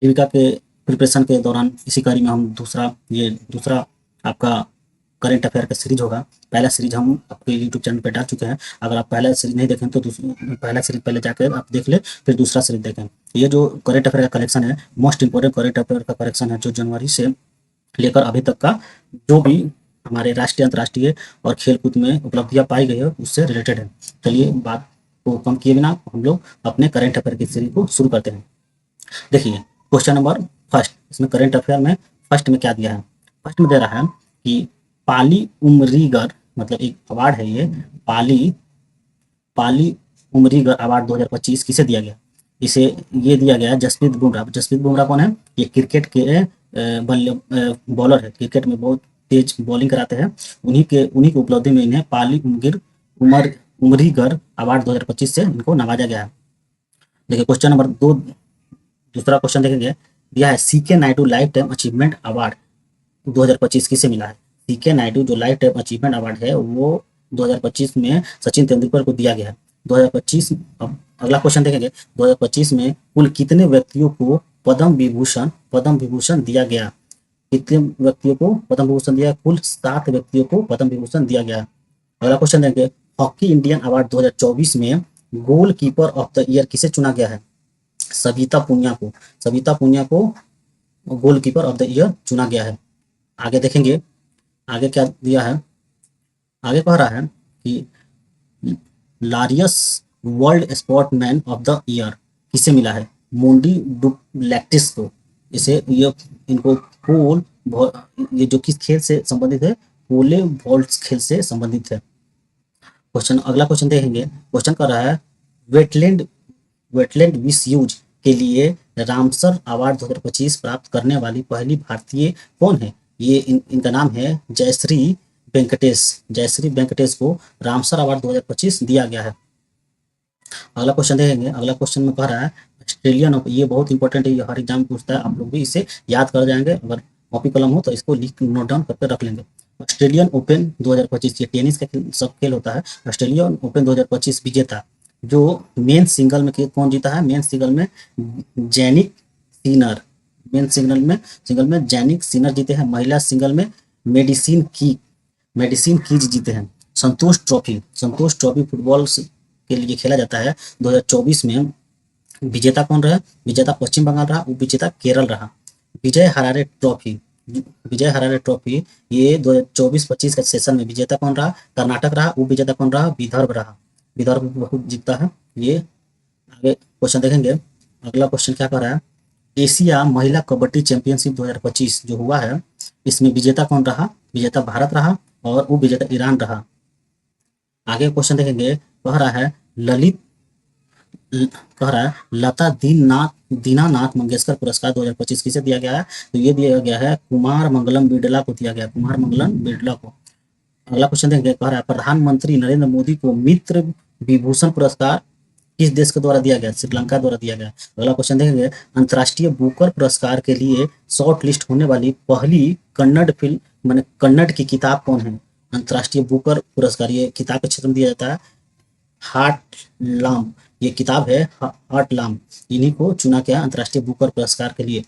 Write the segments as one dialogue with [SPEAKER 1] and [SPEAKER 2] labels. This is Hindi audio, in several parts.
[SPEAKER 1] जीविका के प्रिपरेशन के दौरान इसी कड़ी में हम दूसरा आपका करंट अफेयर का सीरीज होगा। पहला सीरीज हम आपके यूट्यूब चैनल पे डाल चुके हैं। अगर आप पहला सीरीज नहीं देखें तो पहला सीरीज पहले जाकर आप देख ले, फिर दूसरा सीरीज देखें। ये जो करंट अफेयर का कलेक्शन है, मोस्ट इंपॉर्टेंट करंट अफेयर का कलेक्शन है, जो जनवरी से लेकर अभी तक का जो भी हमारे राष्ट्रीय अंतर्राष्ट्रीय और खेलकूद में उपलब्धियां पाई गई है उससे रिलेटेड है। चलिए बात को कम किए बिना हम लोग अपने करंट अफेयर की सीरीज को शुरू करते हैं। देखिए क्वेश्चन नंबर फर्स्ट, इसमें करंट अफेयर में फर्स्ट में क्या दिया है? फर्स्ट में दे रहा है कि पाली उमरीगर, मतलब एक अवार्ड है ये, पाली पाली उमरीगर अवार्ड 2025 किसे दिया गया? इसे ये दिया गया जसप्रीत बुमराह। जसप्रीत बुमराह कौन है? ये क्रिकेट के बॉलर है, क्रिकेट में बहुत तेज बॉलिंग कराते हैं। उन्हीं की उपलब्धि में इन्हें पाली उमरीगर अवार्ड 2025 से इनको नवाजा गया है। देखिए क्वेश्चन नंबर 2, दूसरा क्वेश्चन देखेंगे। दिया है C K Naidu life time achievement award 2025 किसे मिला है? सीके नायडू जो लाइफ टाइम अचीवमेंट अवार्ड है वो 2025 में सचिन तेंदुलकर को दिया गया है। 2025, अब अगला क्वेश्चन देखेंगे। 2025 में कुल कितने व्यक्तियों को पद्म विभूषण दिया गया? कितने व्यक्तियों को पद्म विभूषण दिया? कुल 7 व्यक्तियों को पद्म विभूषण दिया गया। अगला क्वेश्चन देखेंगे। हॉकी इंडियन अवार्ड 2024 में गोलकीपर ऑफ द ईयर किसे चुना गया है? सविता पुनिया को गोलकीपर ऑफ द ईयर चुना गया है। आगे देखेंगे, आगे क्या दिया है? आगे कह रहा है कि Laureus world sportsman of the year किसे मिला है? मोंडी डुप्लेक्टिस को। इसे ये इनको ये जो किस खेल से संबंधित है? पोले वॉल्ट खेल से संबंधित है। क्वेश्चन, अगला क्वेश्चन देखेंगे। क्वेश्चन कर रहा है वेटलैंड वेटलैंड विसयूज के लिए रामसर अवार्ड 2025 प्राप्त करने वाली पहली भारतीय कौन है? ये इनका नाम है जयश्री वेंकटेश। जयश्री वेंकटेश को रामसर अवार्ड 2025 दिया गया है। अगला क्वेश्चन देखेंगे। अगला क्वेश्चन में कह रहा है ऑस्ट्रेलियन ओपन, ये बहुत इंपॉर्टेंट है, ये हर एग्जाम पूछता है, आप लोग भी इसे याद कर जाएंगे। अगर कॉपी कलम हो तो इसको लिख नोट डाउन करके रख लेंगे। ऑस्ट्रेलियन ओपन 2025, ये टेनिस का सब खेल होता है। ऑस्ट्रेलियन ओपन 2025 विजेता जो मेन सिंगल में कौन जीता है? मेन सिंगल में जैनिक सिनर। मेन सिंगल में जैनिक सिनर जीते हैं। महिला सिंगल में मेडिसिन कीज जीते हैं। संतोष ट्रॉफी फुटबॉल के लिए खेला जाता है। 2024 में विजेता कौन रहा? विजेता पश्चिम बंगाल रहा, उप विजेता केरल रहा। विजय हरारे ट्रॉफी ये 2024-25 का सेशन में विजेता कौन रहा? कर्नाटक रहा, उप विजेता कौन रहा? विदर्भ रहा। विदर्भ बहुत जीतता है ये। आगे क्वेश्चन देखेंगे। अगला क्वेश्चन क्या कर रहा है? एशिया महिला कबड्डी चैंपियनशिप 2025 जो हुआ है, इसमें विजेता कौन रहा? विजेता भारत रहा और उप विजेता ईरान रहा। आगे क्वेश्चन देखेंगे। कह रहा है लता दीनानाथ मंगेशकर पुरस्कार 2025 किसे दिया गया है? तो ये दिया गया है कुमार मंगलम बिरला को दिया गया, कुमार मंगलम बिरला को। अगला क्वेश्चन देखेंगे। कह रहा है प्रधानमंत्री नरेंद्र मोदी को मित्र विभूषण पुरस्कार किस देश के द्वारा दिया गया? श्रीलंका द्वारा दिया गया। अगला क्वेश्चन देखेंगे। अंतर्राष्ट्रीय बुकर पुरस्कार के लिए शॉर्ट लिस्ट होने वाली पहली कन्नड़ फिल्म माने कन्नड़ की किताब कौन है? अंतर्राष्ट्रीय बुकर पुरस्कार ये किताब के क्षेत्र में दिया जाता है। हार्ट लाम, ये किताब है हार्ट लाम, इन्हीं को चुना गया अंतर्राष्ट्रीय बुकर पुरस्कार के लिए।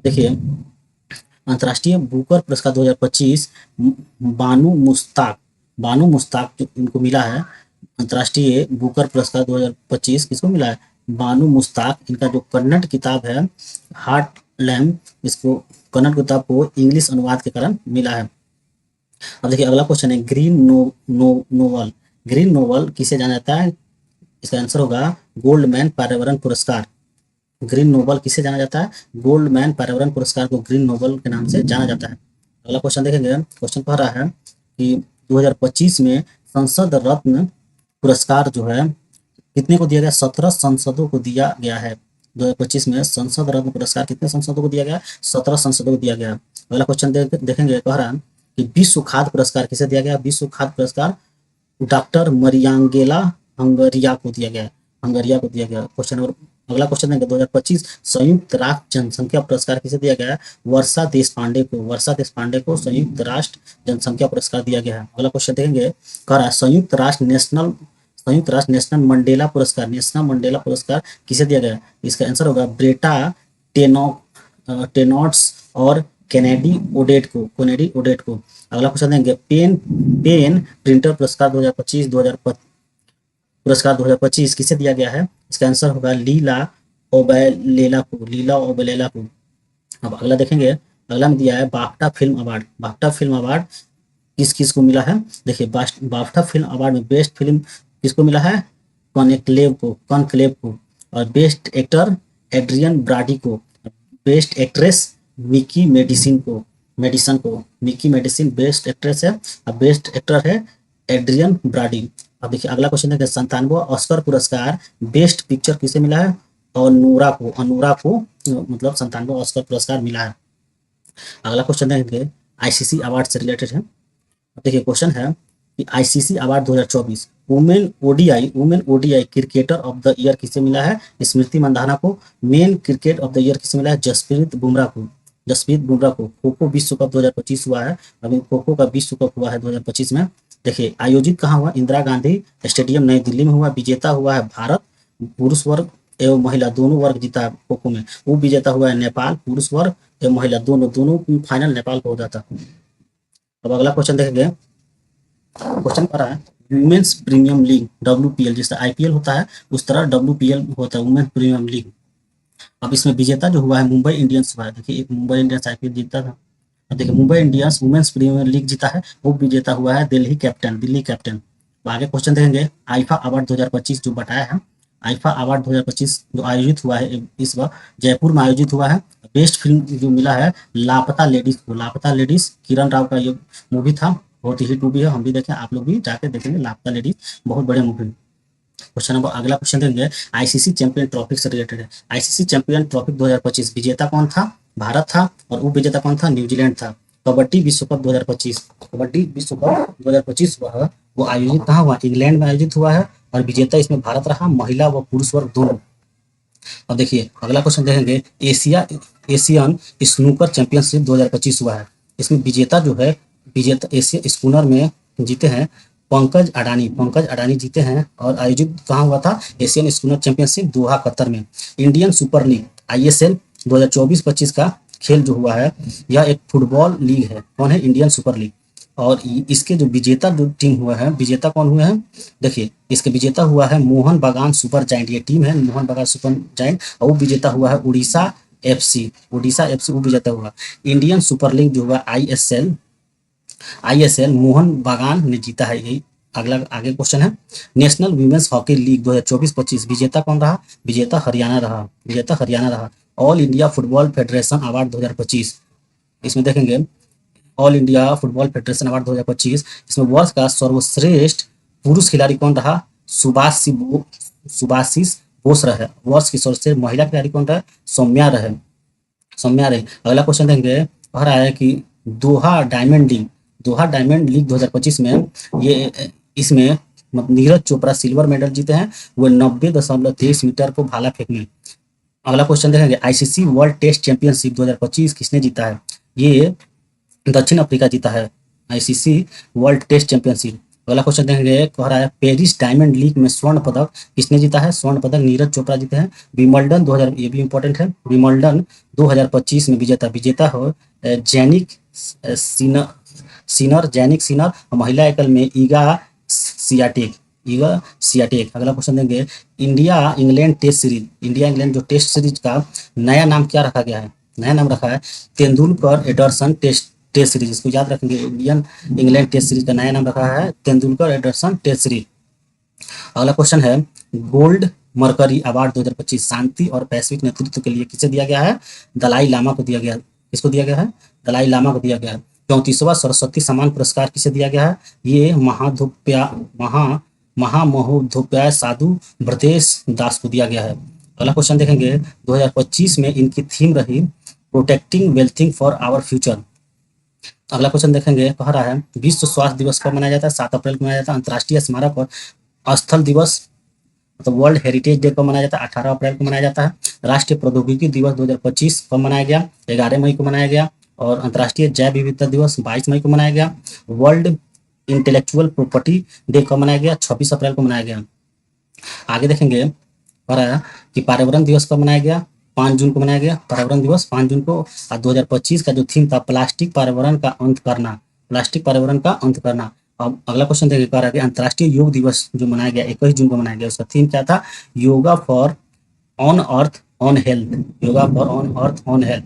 [SPEAKER 1] देखिए अंतर्राष्ट्रीय बुकर पुरस्कार 2025 बानू मुश्ताक जो इनको मिला है। अंतर्राष्ट्रीय बुकर पुरस्कार 2025 किसको मिला है? बानू मुश्ताक। इनका जो कन्नड़ किताब है हार्ट लैम, इसको कन्नड़ किताब को इंग्लिश अनुवाद के कारण मिला है। अब देखिए अगला क्वेश्चन है ग्रीन नोवल किसे जाना जाता है? इसका आंसर होगा गोल्डमैन पर्यावरण पुरस्कार। ग्रीन नोबल किसे जाना जाता है? गोल्डमैन पर्यावरण पुरस्कार को ग्रीन नोबल के नाम से जाना जाता है। अगला क्वेश्चन देखेंगे। क्वेश्चन कह रहा है कि 2025 में संसद रत्न पुरस्कार जो है कितने को दिया गया? 17 संसदों को दिया गया है। 2025 में संसद रत्न पुरस्कार कितने संसदों को दिया गया? 17 संसदों को दिया गया। अगला क्वेश्चन देखेंगे। कह रहा है कि विश्व खाद्य पुरस्कार किसे दिया गया? विश्व खाद्य पुरस्कार डॉक्टर मरियांगेला हंगरिया को दिया गया। क्वेश्चन और अगला क्वेश्चन देंगे। 2025 संयुक्त राष्ट्र जनसंख्या पुरस्कार किसे दिया गया है? वर्षा देशपांडे को संयुक्त राष्ट्र जनसंख्या पुरस्कार दिया गया है। अगला क्वेश्चन देखेंगे। कह रहा है संयुक्त राष्ट्र नेशनल मंडेला पुरस्कार किसे दिया गया? इसका आंसर होगा टेनो टेनॉट्स और केनेडी ओडेट को। अगला क्वेश्चन देंगे पेन पेन प्रिंटर पुरस्कार 2025 किसे दिया गया है? इसका आंसर होगा लीला ओबेलेला को। अब अगला देखेंगे, अगला में दिया है BAFTA film award. BAFTA film award किस किस को मिला है? देखिए बाफ्टा फिल्म अवार्ड में बेस्ट फिल्म किसको मिला है? कॉनक्लेव को। और बेस्ट एक्टर एड्रियन ब्राडी को। Best actress Mickey medicine best actress है, और बेस्ट एक्टर है एड्रियन ब्राडी। अब देखिए अगला क्वेश्चन है 97वां ऑस्कर पुरस्कार बेस्ट पिक्चर किसे मिला है? अनूरा को मतलब 97वां ऑस्कर पुरस्कार मिला है। अगला क्वेश्चन देखेंगे आईसीसी अवार्ड से रिलेटेड है। देखिए क्वेश्चन है कि ICC award 2024 women ODI cricketer of the year किसे मिला है? स्मृति मंदाना को। Main cricket of the year किसे मिला है? जसप्रीत बुमराह को। खो खो विश्व कप 2025 हुआ है, अभी खो खो का विश्व कप हुआ है 2025 में। देखिए आयोजित कहाँ हुआ? इंदिरा गांधी स्टेडियम नई दिल्ली में हुआ। विजेता हुआ है भारत, पुरुष वर्ग एवं महिला दोनों वर्ग जीता है खो खो में। वो विजेता हुआ है नेपाल, पुरुष वर्ग एवं महिला दोनों फाइनल नेपाल को हो जाता। अब अगला क्वेश्चन देखेंगे, क्वेश्चन कर रहा है वुमेन्स प्रीमियम लीग WPL, जिस तरह आईपीएल होता है उस तरह WPL होता है, वुमेन्स प्रीमियम लीग। अब इसमें विजेता जो हुआ है मुंबई इंडियंस हुआ है। देखिए एक मुंबई इंडियंस आईपीएल जीता था। अब देखिए Mumbai Indians women's premier league जीता है, वो विजेता हुआ है दिल्ली कैप्टन। आगे क्वेश्चन देखेंगे आईफा अवार्ड 2025 जो बताया है। आईफा अवार्ड 2025 जो आयोजित हुआ है इस बार जयपुर में आयोजित हुआ है। बेस्ट फिल्म जो मिला है लापता लेडीज को। लापता लेडीज किरण राव का ये मूवी था, बहुत ही हिट मूवी है, हम भी देखें, आप लोग भी जाके देखेंगे। लापता लेडीज बहुत बड़े मूवी। क्वेश्चन नंबर अगला क्वेश्चन देंगे आईसीसी चैंपियन ट्रॉफी से रिलेटेड है। आईसीसी चैंपियन ट्रॉफी 2025 विजेता कौन था? भारत था, और उप विजेता कौन था? न्यूजीलैंड था। कबड्डी विश्व कप 2025 हुआ है, वो आयोजित कहाँ हुआ? इंग्लैंड में आयोजित हुआ है, और विजेता इसमें भारत रहा, महिला व पुरुष वर्ग दोनों। अब देखिए अगला क्वेश्चन देखेंगे एशियन स्नूकर चैंपियनशिप 2025 हुआ है। इसमें विजेता जो है एशियन स्कूनर में जीते हैं पंकज अडानी जीते हैं, और आयोजित कहाँ हुआ था? Asian schooner championship Doha Qatar में। इंडियन सुपर लीग ISL 2024-25 का खेल जो हुआ है यह एक फुटबॉल लीग है। कौन है? Indian super league. और इसके जो विजेता जो टीम हुआ है, विजेता कौन हुए हैं? देखिए इसके विजेता हुआ है मोहन बागान सुपर जायंट, ये टीम है मोहन बागान सुपर जायंट, और वो विजेता हुआ है उड़ीसा FC वो विजेता हुआ। इंडियन सुपर लीग जो हुआ ISL मोहन बागान ने जीता है। यही अगला आगे क्वेश्चन है नेशनल वीमेंस हॉकी लीग 2024-25 विजेता कौन रहा? विजेता हरियाणा रहा। All India football federation award 2025, इसमें देखेंगे all India football federation award 2025, इसमें वर्ष का सर्वश्रेष्ठ पुरुष खिलाड़ी कौन रहा? सुभाषिस बोस रहे। वर्ष की सर्वश्रेष्ठ महिला खिलाड़ी कौन रहे? सौम्या रहे। अगला क्वेश्चन देंगे, कह रहा है कि दोहा डायमंड लीग 2025 में इसमें नीरज चोपड़ा सिल्वर मेडल जीते हैं, वो 90.23 मीटर को भाला फेंक में। अगला क्वेश्चन देखेंगे आईसीसी वर्ल्ड टेस्ट चैंपियनशिप 2025 किसने जीता है? ये दक्षिण अफ्रीका जीता है आईसीसी वर्ल्ड टेस्ट चैंपियनशिप। अगला क्वेश्चन देखेंगे, कह रहा है पेरिस डायमंड लीग में स्वर्ण पदक किसने जीता है? स्वर्ण पदक नीरज चोपड़ा जीते हैं। विमल्डन 2000, ये भी इंपॉर्टेंट है, विमल्डन 2025 में विजेता हो जैनिक सीनर, महिला एकल में ईगा सियाटेक। अगला क्वेश्चन देंगे इंडिया इंग्लैंड जो टेस्ट सीरीज का नया नाम क्या रखा गया है? नया नाम रखा है तेंदुलकर एडरसन टेस्ट सीरीज। इसको याद रखेंगे, इंडियन इंग्लैंड टेस्ट सीरीज का नया नाम रखा है तेंदुलकर एडरसन टेस्ट सीरीज। अगला क्वेश्चन है गोल्ड मरकरी अवार्ड 2025 शांति और वैश्विक नेतृत्व के लिए किसे दिया गया है? दलाई लामा को दिया गया। किसको दिया गया है? दलाई लामा को दिया गया है। 34वां सरस्वती सम्मान पुरस्कार किसे दिया गया है? ये महामहोपाध्याय साधु ब्रजेश दास को दिया गया है। अगला क्वेश्चन देखेंगे 2025 में इनकी थीम रही प्रोटेक्टिंग वेल्थिंग फॉर आवर फ्यूचर। अगला क्वेश्चन देखेंगे, कह रहा है विश्व स्वास्थ्य दिवस कब मनाया जाता है? 7 अप्रैल को मनाया जाता है। अंतर्राष्ट्रीय स्मारक और स्थल दिवस मतलब वर्ल्ड हेरिटेज डे कब मनाया जाता है? 18 अप्रैल को मनाया जाता है। राष्ट्रीय प्रौद्योगिकी दिवस 2025 कब मनाया गया? 11 मई को मनाया गया। और अंतर्राष्ट्रीय जैव विविधता दिवस 22 मई को मनाया गया। वर्ल्ड इंटेलेक्चुअल प्रॉपर्टी डे कब मनाया गया? 26 अप्रैल को मनाया गया। आगे देखेंगे, कह रहा है कि पर्यावरण दिवस कब मनाया गया? 5 जून को मनाया गया पर्यावरण दिवस 5 जून को। और 2025 का जो थीम था प्लास्टिक पर्यावरण का अंत करना, प्लास्टिक पर्यावरण का अंत करना। अब अगला क्वेश्चन देखिए, कह रहा है कि अंतर्राष्ट्रीय योग दिवस जो मनाया गया 21 जून को मनाया गया, उसका थीम क्या था? Yoga for on earth on health, yoga for on earth on health.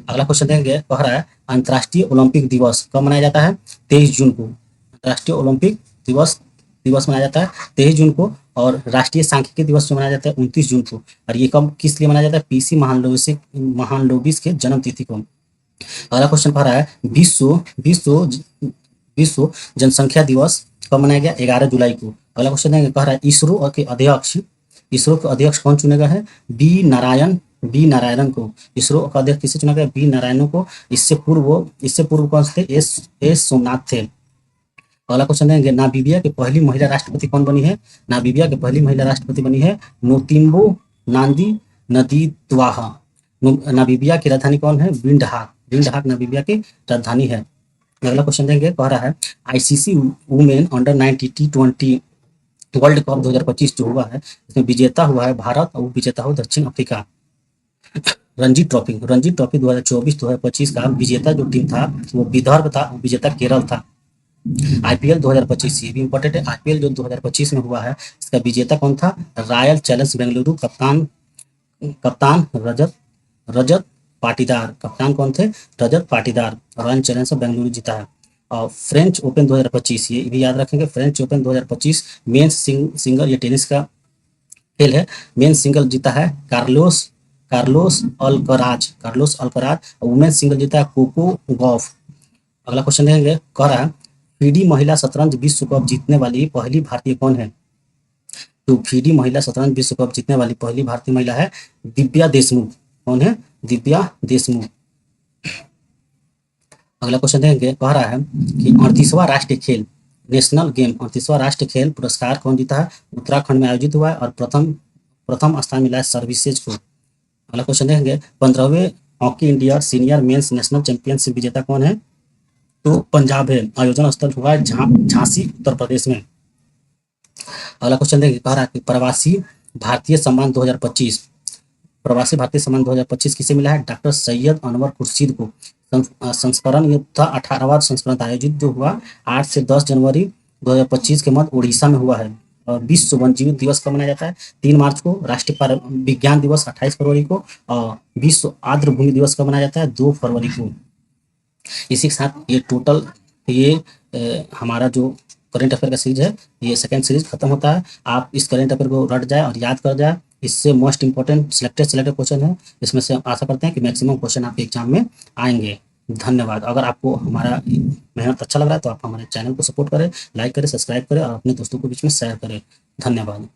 [SPEAKER 1] अगला क्वेश्चन देंगे, कह रहा है अंतर्राष्ट्रीय ओलंपिक दिवस कब मनाया जाता है? 23 जून को। अंतर्राष्ट्रीय ओलंपिक दिवस दिवस मनाया जाता है 23 जून को। और राष्ट्रीय सांख्यिकी दिवस जो मनाया जाता है 29 जून को। और ये कब किस लिए मनाया जाता है? पीसी महालनोबिस के जन्म तिथि को। अगला क्वेश्चन कह रहा है विश्व जनसंख्या दिवस कब मनाया गया? 11 जुलाई को। अगला क्वेश्चन है, कह रहा है इसरो के अध्यक्ष कौन चुने गए हैं? बी नारायणन को। इसरो का अध्यक्ष किसे चुना गया? बी नारायणन को। इससे पूर्व कौन थे? एस सोमनाथ थे। अगला क्वेश्चन देंगे, नामीबिया की पहली महिला राष्ट्रपति कौन बनी है? नामीबिया की पहली महिला राष्ट्रपति बनी है नोतिम्बो नांदी नदीद्वाहा। नामीबिया की राजधानी कौन है? विंडहाक नामीबिया की राजधानी है। अगला क्वेश्चन देंगे, कह रहा है ICC women under 19 T20 world cup 2025 जो हुआ है, इसमें विजेता हुआ है भारत और विजेता हुआ दक्षिण अफ्रीका। रणजी ट्रॉफी 2024-2025 का विजेता जो टीम था वो विदर्भ था, विजेता केरल था। आईपीएल 2025, ये भी इंपॉर्टेंट है। आईपीएल जो 2025 में हुआ है, इसका विजेता कौन था? Royal Challengers Bengaluru. कप्तान रजत पाटीदार। कप्तान कौन थे? रजत पाटीदार। रॉयल चैलेंजर्स बेंगलुरु जीता है। और फ्रेंच ओपन 2025, ये भी याद रखेंगे, फ्रेंच ओपन 2025 मेंस सिंगल, ये टेनिस का खेल है। मेन सिंगल जीता है कार्लोस अल्कराज। और वुमेन सिंगल जीता है कोको गॉफ। अगला क्वेश्चन देंगे, कह रहा है फीडी महिला शतरंज विश्व कप जीतने वाली पहली भारतीय कौन है? तो फीडी महिला शतरंज विश्व कप जीतने वाली पहली भारतीय महिला है दिव्या देशमुख। कौन है? दिव्या देशमुख। अगला क्वेश्चन देंगे, कह रहा है कि 38वां राष्ट्रीय खेल नेशनल गेम 38वां राष्ट्रीय खेल पुरस्कार कौन जीता है? उत्तराखंड में आयोजित हुआ है और प्रथम स्थान मिला है सर्विसेज को। अगला क्वेश्चन देंगे, 15वें hockey India senior men's national championship विजेता कौन है? तो पंजाब है। आयोजन स्थल हुआ है झांसी उत्तर प्रदेश में। अगला क्वेश्चन देंगे, कह रहा है कि प्रवासी भारतीय सम्मान 2025 किसे मिला है? डॉक्टर सैयद अनवर खुर्शीद को। संस्करण ये था 18वां संस्करण आयोजित जो हुआ 8 से 10 जनवरी 2025 के मध्य उड़ीसा में हुआ है। और विश्व वन्यजीव दिवस कब मनाया जाता है? 3 मार्च को। राष्ट्रीय विज्ञान दिवस 28 फरवरी को। और विश्व आर्द्र भूमि दिवस कब मनाया जाता है? 2 फरवरी को। इसी के साथ ये टोटल हमारा जो करेंट अफेयर का सीरीज है, ये सेकंड सीरीज खत्म होता है। आप इस करेंट अफेयर को रट जाए और याद कर जाए। इससे मोस्ट इंपॉर्टेंट सिलेक्टेड क्वेश्चन है। इसमें से हम आशा करते हैं कि मैक्सिमम क्वेश्चन आपके एग्जाम में आएंगे। धन्यवाद। अगर आपको हमारा मेहनत अच्छा लग रहा है तो आप हमारे चैनल को सपोर्ट करें, लाइक करें, सब्सक्राइब करें और अपने दोस्तों के बीच में शेयर करें। धन्यवाद।